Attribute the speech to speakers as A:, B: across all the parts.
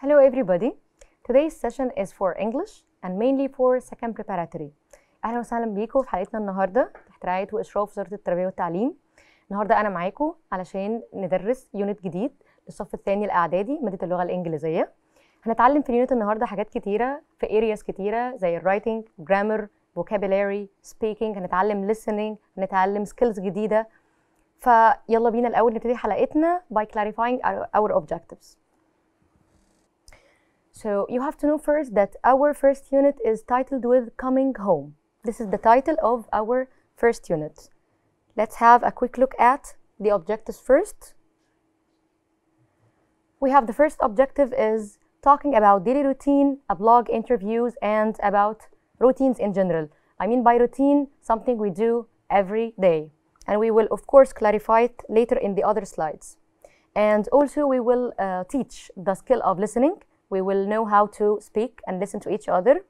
A: Hello everybody. Today's session is for English and mainly for second preparatory. أهلا وسهلا بيكم في حلقتنا النهارده تحت رعاية وإشراف وزارة التربية والتعليم. النهارده أنا معاكم علشان ندرس يونت جديد للصف الثاني الإعدادي مادة اللغة الإنجليزية. هنتعلم في اليونت النهارده حاجات كتيرة في areas كتيرة زي الرايتنج، grammar، vocabulary، speaking، هنتعلم listening، هنتعلم skills جديدة. فيلا بينا الأول نبتدي حلقتنا by clarifying our objectives. So you have to know first that our first unit is titled with Coming Home. This is the title of our first unit. Let's have a quick look at the objectives first. We have the first objective is talking about daily routine, a blog, interviews, and about routines in general. I mean by routine, something we do every day. And we will of course clarify it later in the other slides. And also we will teach the skill of listening. We will know how to speak and listen to each other.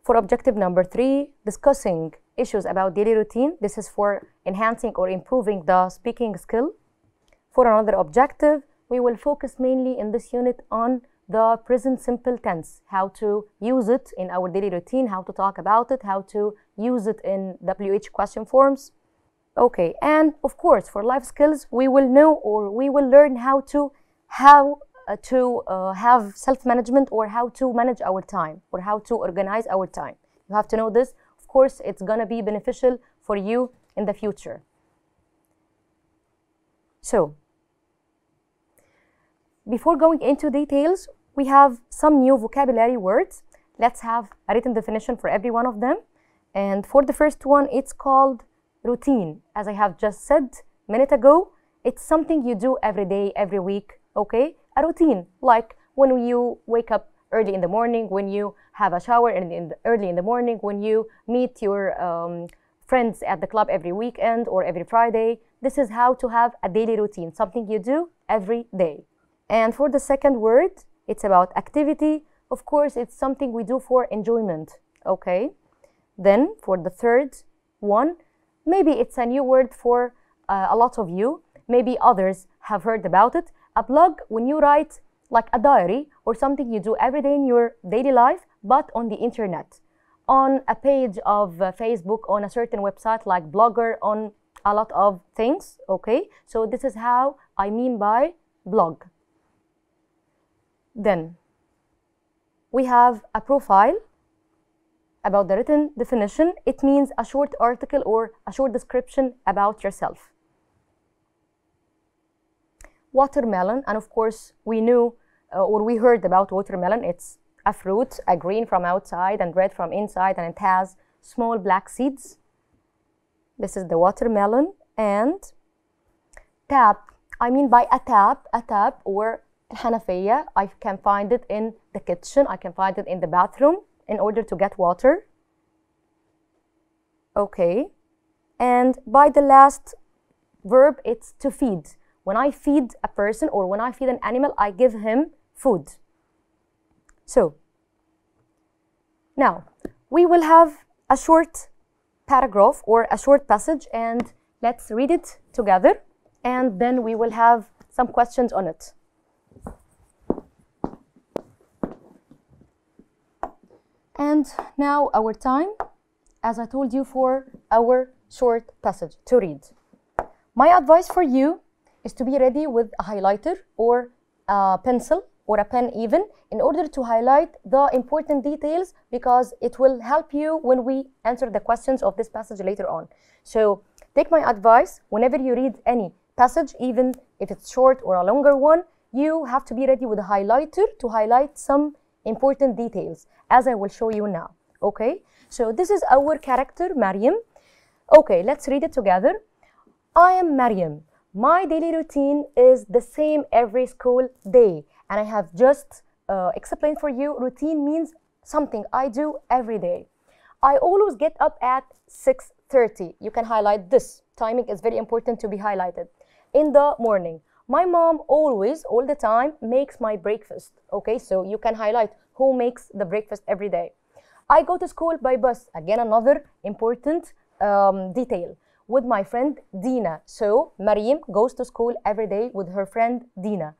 A: For objective number 3, discussing issues about daily routine. This is for enhancing or improving the speaking skill. For another objective, we will focus mainly in this unit on the present simple tense, how to use it in our daily routine, how to talk about it, how to use it in WH question forms. Okay, and of course, for life skills, we will know or we will learn how to have self-management or how to manage our time or how to organize our time. You have to know this. Of course, it's gonna be beneficial for you in the future. So, before going into details, we have some new vocabulary words. Let's have a written definition for every one of them. And for the first one, it's called routine. As I have just said a minute ago, it's something you do every day, every week, okay? A routine, like when you wake up early in the morning, when you have a shower early in the morning, when you meet your friends at the club every weekend or every Friday. This is how to have a daily routine, something you do every day. And for the second word, it's about activity. Of course, it's something we do for enjoyment, okay? Then for the third one, maybe it's a new word for a lot of you. Maybe others have heard about it. A blog, when you write like a diary or something you do every day in your daily life, but on the internet, on a page of Facebook, on a certain website like Blogger, on a lot of things, okay? So this is how I mean by blog. Then we have a profile. About the written definition, it means a short article or a short description about yourself. Watermelon, and of course we knew or we heard about watermelon. It's a fruit, a green from outside and red from inside, and it has small black seeds. This is the watermelon. And tap, I mean by a tap or الحنفية. I can find it in the kitchen, I can find it in the bathroom in order to get water. Okay, and by the last verb, it's to feed. When I feed a person or when I feed an animal, I give him food. So, now we will have a short paragraph or a short passage, and let's read it together, and then we will have some questions on it. And now our time, as I told you, for our short passage to read. My advice for you is to be ready with a highlighter or a pencil or a pen even in order to highlight the important details, because it will help you when we answer the questions of this passage later on. So take my advice, whenever you read any passage, even if it's short or a longer one, you have to be ready with a highlighter to highlight some important details, as I will show you now, okay? So this is our character, Mariam. Okay, let's read it together. I am Mariam. My daily routine is the same every school day, and I have just explained for you, routine means something I do every day. I always get up at 6:30. You can highlight this. Timing is very important to be highlighted. In the morning, my mom always, all the time, makes my breakfast. Okay, so you can highlight who makes the breakfast every day. I go to school by bus. Again, another important detail. With my friend Dina. So Mariam goes to school every day with her friend Dina.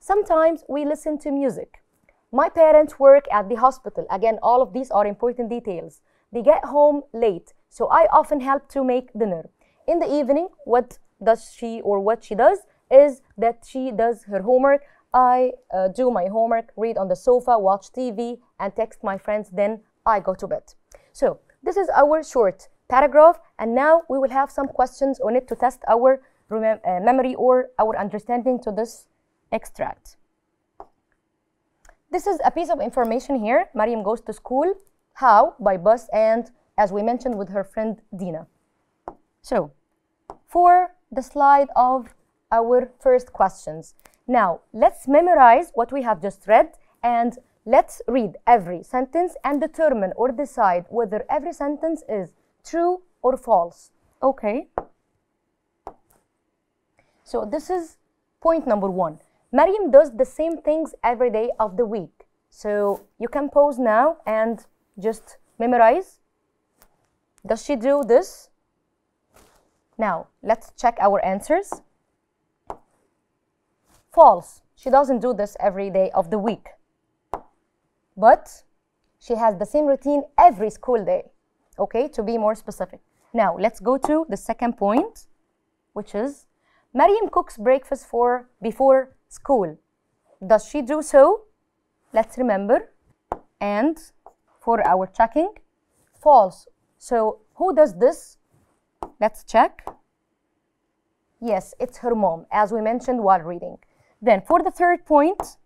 A: Sometimes we listen to music. My parents work at the hospital. Again, all of these are important details. They get home late, so I often help to make dinner. In the evening, what she does is that she does her homework. I do my homework, read on the sofa, watch TV, and text my friends, then I go to bed. So this is our short paragraph, and now we will have some questions on it to test our memory or our understanding to this extract. This is a piece of information here. Mariam goes to school. How? By bus and, as we mentioned, with her friend Dina. So, for the slide of our first questions. Now, let's memorize what we have just read and let's read every sentence and determine or decide whether every sentence is true or false. Okay? So, this is point number 1. Mariam does the same things every day of the week. So, you can pause now and just memorize. Does she do this? Now, let's check our answers. False. She doesn't do this every day of the week. But she has the same routine every school day. Okay, to be more specific. Now, let's go to the second point, which is Mariam cooks breakfast before school. Does she do so? Let's remember. And for our checking, false. So, who does this? Let's check. Yes, it's her mom, as we mentioned while reading. Then, for the third point,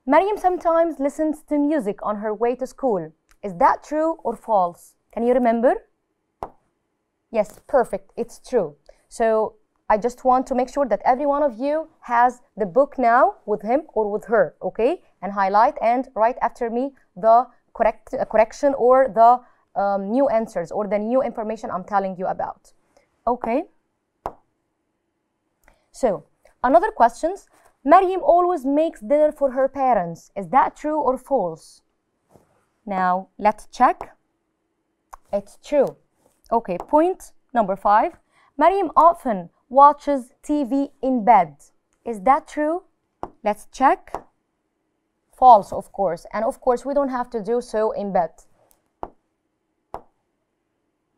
A: Mariam sometimes listens to music on her way to school. Is that true or false? Can you remember? Yes, perfect. It's true. So, I just want to make sure that every one of you has the book now with him or with her, okay? And highlight and write after me the correction or the new answers or the new information I'm telling you about. Okay? So, another question. Mariam always makes dinner for her parents. Is that true or false? Now, let's check. It's true. Okay, point number 5. Mariam often watches TV in bed. Is that true? Let's check. False, of course. And of course, we don't have to do so in bed.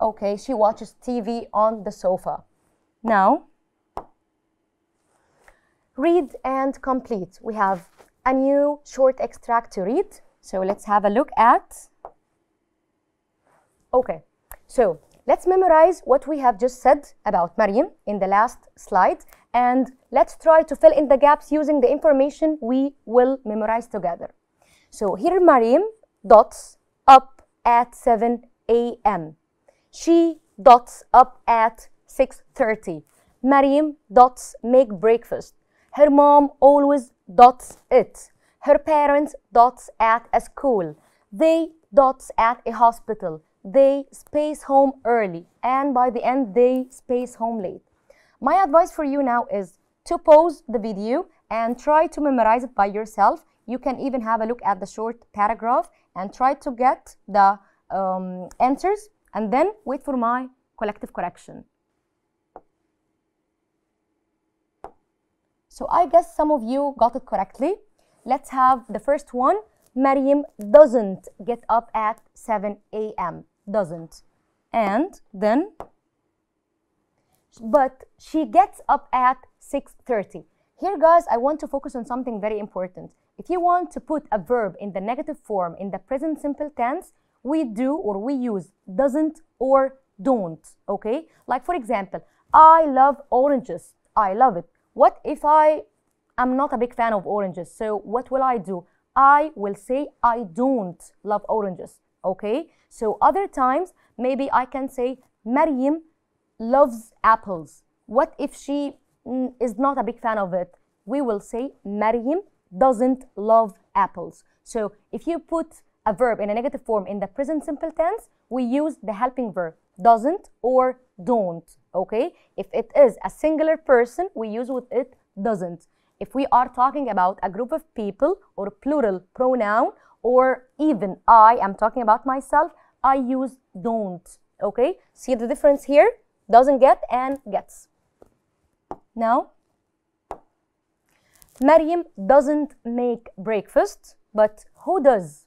A: Okay, she watches TV on the sofa. Now, read and complete. We have a new short extract to read. So let's have a look at. Okay, so let's memorize what we have just said about Mariam in the last slide, and let's try to fill in the gaps using the information we will memorize together. So here Mariam dots up at 7 a.m. She dots up at 6:30. Mariam dots make breakfast. Her mom always dots it. Her parents dots at a school. They dots at a hospital. They space home early, and by the end they space home late. My advice for you now is to pause the video and try to memorize it by yourself. You can even have a look at the short paragraph and try to get the answers, and then wait for my collective correction. So I guess some of you got it correctly. Let's have the first one. Mariam doesn't get up at 7 a.m. Doesn't. And then, but she gets up at 6:30. Here, guys, I want to focus on something very important. If you want to put a verb in the negative form in the present simple tense, we do or we use doesn't or don't, okay? Like, for example, I love oranges. I love it. What if I am not a big fan of oranges? So what will I do? I will say I don't love oranges, okay? So other times, maybe I can say Mariam loves apples. What if she is not a big fan of it? We will say Mariam doesn't love apples. So if you put a verb in a negative form in the present simple tense, we use the helping verb doesn't or don't, okay? If it is a singular person, we use with it doesn't. If we are talking about a group of people or plural pronoun, or even I am talking about myself, I use don't, okay? See the difference here? Doesn't get and gets. Now, Maryam doesn't make breakfast, but who does?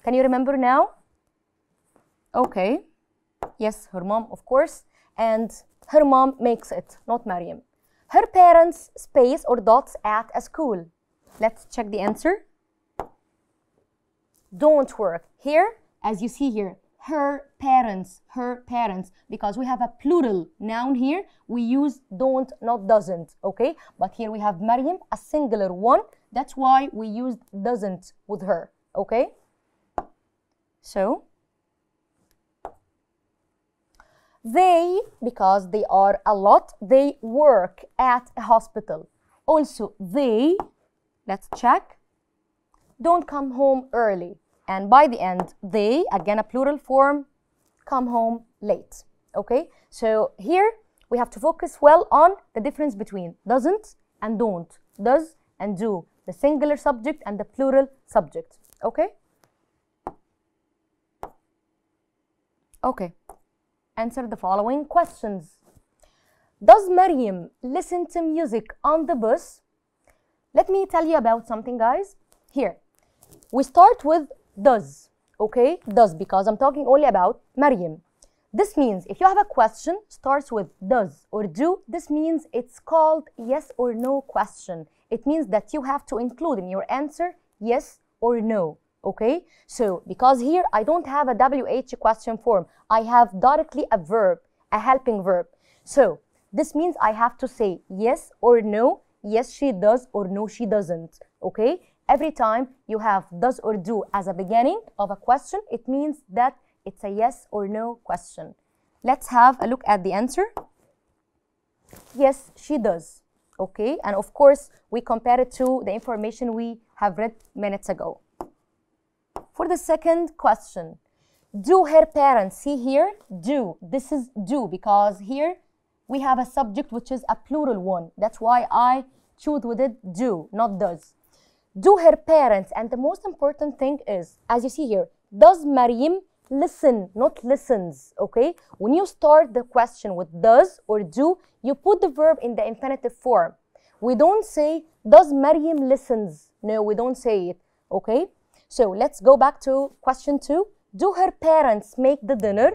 A: Can you remember now? Okay. Yes, her mom, of course. And her mom makes it, not Maryam. Her parents space or dots at a school. Let's check the answer. Don't work. Here, as you see here, her parents, because we have a plural noun here, we use don't, not doesn't, okay? But here we have Maryam, a singular one. That's why we used doesn't with her, okay? So, they, because they are a lot, they work at a hospital. Also, they, let's check, don't come home early. And by the end, they, again a plural form, come home late. Okay? So here we have to focus well on the difference between doesn't and don't, does and do, the singular subject and the plural subject. Okay? Okay. Answer the following questions. Does Maryam listen to music on the bus? Let me tell you about something, guys. Here, we start with does, okay? Does, because I'm talking only about Maryam. This means if you have a question starts with does or do, this means it's called yes or no question. It means that you have to include in your answer yes or no, okay? So because here I don't have a WH question form, I have directly a verb, a helping verb. So this means I have to say yes or no, yes she does or no she doesn't, okay? Every time you have does or do as a beginning of a question, it means that it's a yes or no question. Let's have a look at the answer. Yes, she does. Okay, and of course, we compare it to the information we have read minutes ago. For the second question, do her parents, see here, do. This is do because here we have a subject which is a plural one. That's why I choose with it do, not does. Do her parents, and the most important thing is, as you see here, does Maryam listen, not listens, okay? When you start the question with does or do, you put the verb in the infinitive form. We don't say, does Maryam listens? No, we don't say it, okay? So let's go back to question 2. Do her parents make the dinner?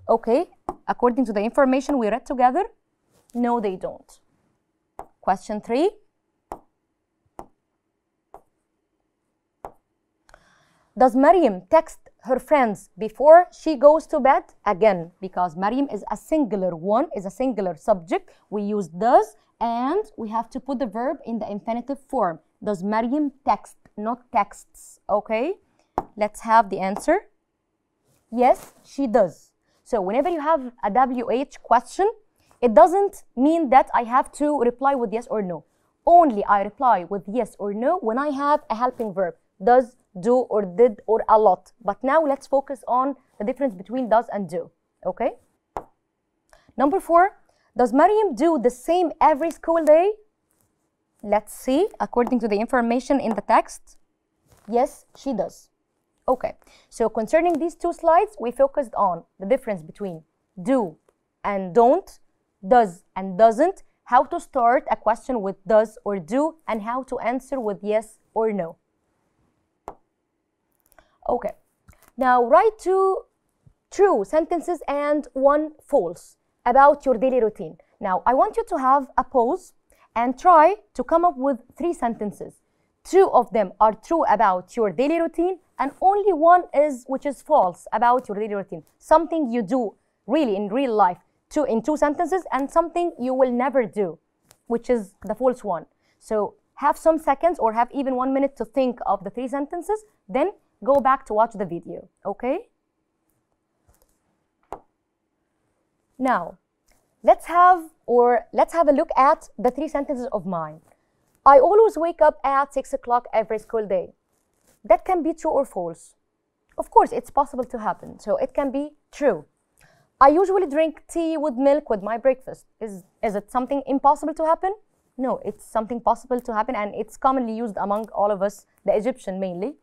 A: Okay, according to the information we read together, no, they don't. Question 3. Does Maryam text her friends before she goes to bed? Again, because Maryam is a singular one, is a singular subject, we use does and we have to put the verb in the infinitive form. Does Maryam text, not texts, okay? Let's have the answer. Yes, she does. So whenever you have a WH question, it doesn't mean that I have to reply with yes or no. Only I reply with yes or no when I have a helping verb. Does, do, or did, or a lot. But now let's focus on the difference between does and do, okay? Number 4, does Maryam do the same every school day? Let's see, according to the information in the text. Yes, she does. Okay, so concerning these 2 slides, we focused on the difference between do and don't, does and doesn't, how to start a question with does or do, and how to answer with yes or no. Okay, now write 2 true sentences and 1 false about your daily routine. Now, I want you to have a pause and try to come up with 3 sentences. 2 of them are true about your daily routine and only 1 is which is false about your daily routine. Something you do really in real life in 2 sentences and something you will never do, which is the false one. So have some seconds or have even 1 minute to think of the 3 sentences, then go back to watch the video, okay? Now, let's have a look at the 3 sentences of mine. I always wake up at 6 o'clock every school day. That can be true or false. Of course, it's possible to happen, so it can be true. I usually drink tea with milk with my breakfast. Is it something impossible to happen? No, it's something possible to happen and it's commonly used among all of us, the Egyptian mainly.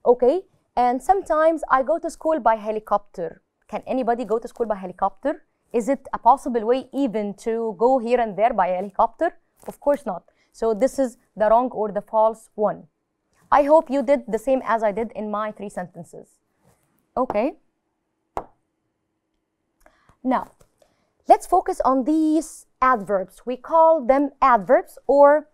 A: Okay, and sometimes I go to school by helicopter. Can anybody go to school by helicopter? Is it a possible way even to go here and there by helicopter? Of course not. So this is the wrong or the false one. I hope you did the same as I did in my 3 sentences. Okay. Now, let's focus on these adverbs. We call them adverbs or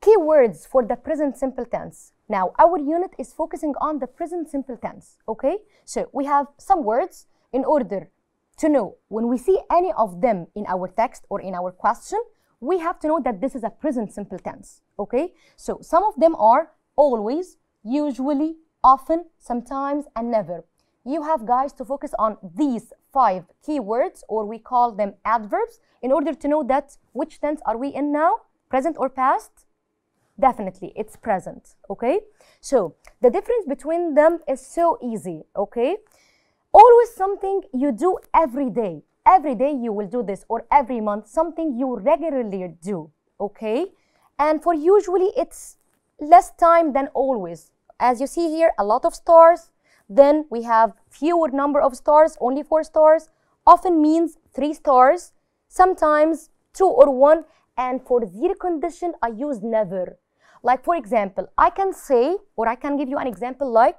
A: keywords for the present simple tense. Now, our unit is focusing on the present simple tense, okay? So, we have some words in order to know when we see any of them in our text or in our question, we have to know that this is a present simple tense, okay? So, some of them are always, usually, often, sometimes, and never. You have, guys, to focus on these 5 keywords, or we call them adverbs, in order to know that which tense are we in now, present or past? Definitely, it's present, okay? So, the difference between them is so easy, okay? Always something you do every day. Every day you will do this, or every month, something you regularly do, okay? And for usually, it's less time than always. As you see here, a lot of stars. Then we have fewer number of stars, only 4 stars. Often means 3 stars. Sometimes 2 or 1. And for 0 condition, I use never. Like, for example, I can say, or I can give you an example like,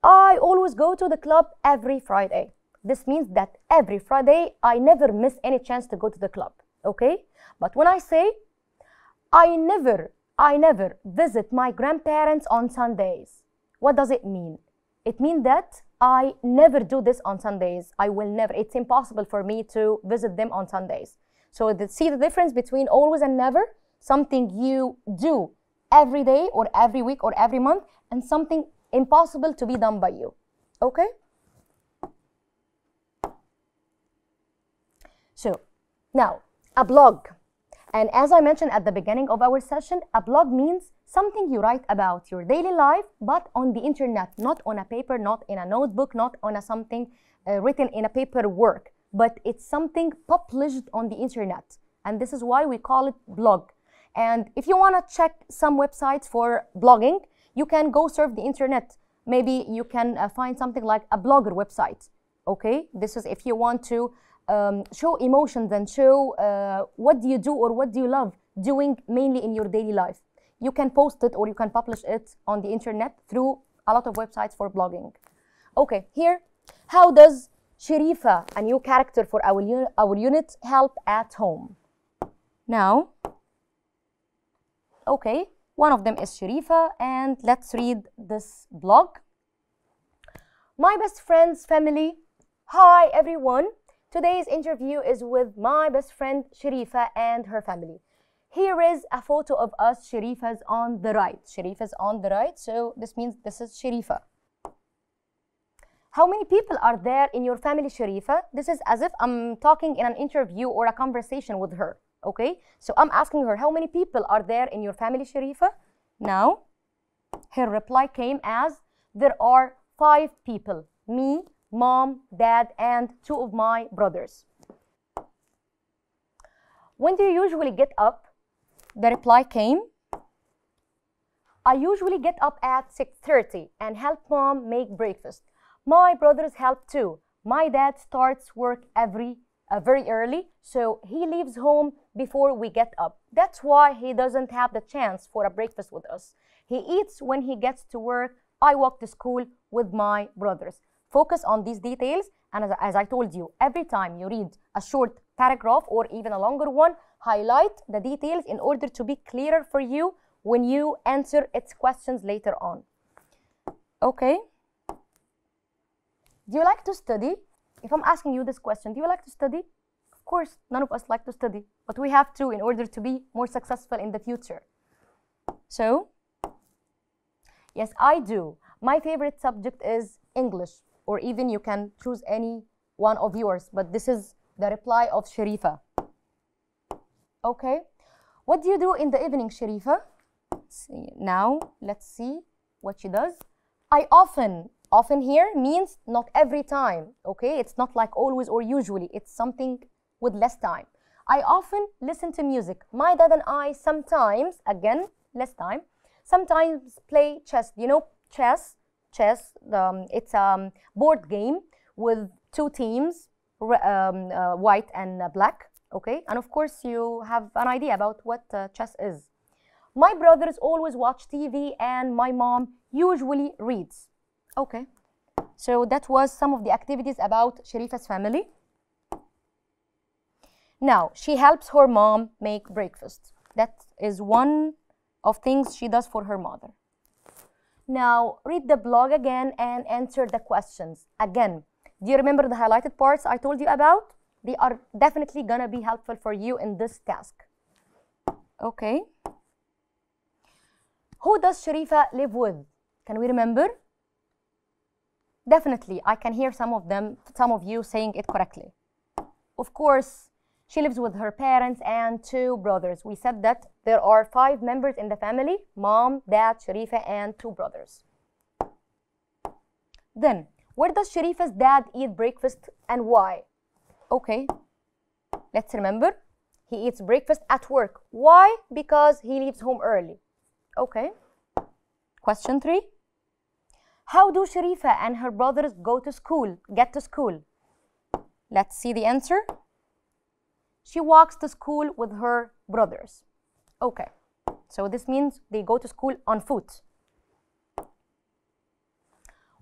A: I always go to the club every Friday. This means that every Friday, I never miss any chance to go to the club, okay? But when I say, I never visit my grandparents on Sundays, what does it mean? It means that I never do this on Sundays. I will never. It's impossible for me to visit them on Sundays. So see the difference between always and never? Something you do every day or every week or every month, and something impossible to be done by you. Okay? So, now, a blog. And as I mentioned at the beginning of our session, a blog means something you write about your daily life, but on the internet, not on a paper, not in a notebook, not on a something written in a paperwork, but it's something published on the internet. And this is why we call it blog. And if you want to check some websites for blogging, you can go surf the internet. Maybe you can find something like a blogger website. Okay, this is if you want to show emotions and show what do you do or what do you love doing mainly in your daily life. You can post it or you can publish it on the internet through a lot of websites for blogging. Okay, here, how does Sharifa, a new character for our unit, help at home? Now, okay, one of them is Sharifa, and let's read this blog. My best friend's family. Hi everyone. Today's interview is with my best friend Sharifa and her family. Here is a photo of us. Sharifa's on the right. Sharifa's on the right, so this means this is Sharifa. How many people are there in your family, Sharifa? This is as if I'm talking in an interview or a conversation with her, okay? So I'm asking her, how many people are there in your family, Sharifa? Now, her reply came as, there are 5 people, me, mom, dad, and 2 of my brothers. When do you usually get up? The reply came, I usually get up at 6:30 and help mom make breakfast. My brothers help too. My dad starts work very early, so he leaves home before we get up. That's why he doesn't have the chance for a breakfast with us. He eats when he gets to work. I walk to school with my brothers. Focus on these details, and as I told you, every time you read a short paragraph or even a longer one, highlight the details in order to be clearer for you when you answer its questions later on. Okay? Do you like to study? If I'm asking you this question, do you like to study? Of course, none of us like to study, but we have to in order to be more successful in the future. So, yes, I do. My favorite subject is English, or even you can choose any one of yours, but this is the reply of Sharifa. Okay, what do you do in the evening, Sharifa? Now, let's see what she does. I often here means not every time, okay? It's not like always or usually. It's something with less time. I often listen to music. My dad and I sometimes, again, less time, sometimes play chess. You know chess? It's a board game with 2 teams, white and black, okay? And of course, you have an idea about what chess is. My brothers always watch TV and my mom usually reads. Okay, so that was some of the activities about Sharifa's family. Now, she helps her mom make breakfast. That is one of things she does for her mother. Now, read the blog again and answer the questions. Again, do you remember the highlighted parts I told you about? They are definitely gonna be helpful for you in this task. Okay. Who does Sharifa live with? Can we remember? Definitely, I can hear some of you saying it correctly. Of course, she lives with her parents and 2 brothers. We said that there are 5 members in the family: mom, dad, Sharifa, and 2 brothers. Then, where does Sharifa's dad eat breakfast and why? Okay, let's remember. He eats breakfast at work. Why? Because he leaves home early. Okay. Question 3. How do Sharifa and her brothers get to school? Let's see the answer. She walks to school with her brothers. Okay, so this means they go to school on foot.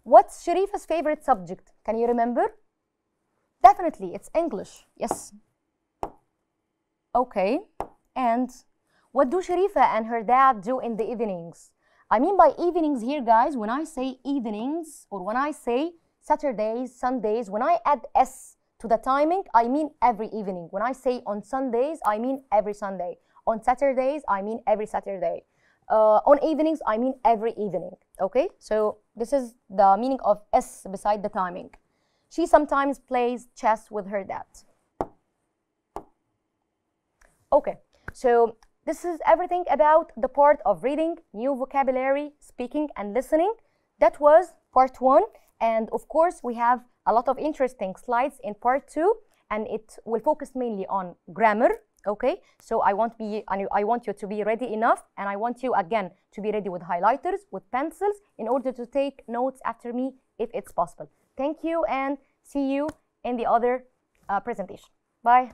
A: What's Sharifa's favorite subject? Can you remember? Definitely, it's English. Yes. Okay, and what do Sharifa and her dad do in the evenings? I mean by evenings here, guys, when I say evenings or when I say Saturdays, Sundays, when I add S to the timing, I mean every evening. When I say on Sundays, I mean every Sunday. On Saturdays, I mean every Saturday. On evenings, I mean every evening. Okay, so this is the meaning of S beside the timing. She sometimes plays chess with her dad. Okay, so this is everything about the part of reading, new vocabulary, speaking, and listening. That was part 1. And of course, we have a lot of interesting slides in part 2, and it will focus mainly on grammar. Okay, so I want you to be ready enough, and I want you again to be ready with highlighters, with pencils, in order to take notes after me if it's possible. Thank you, and see you in the other presentation. Bye.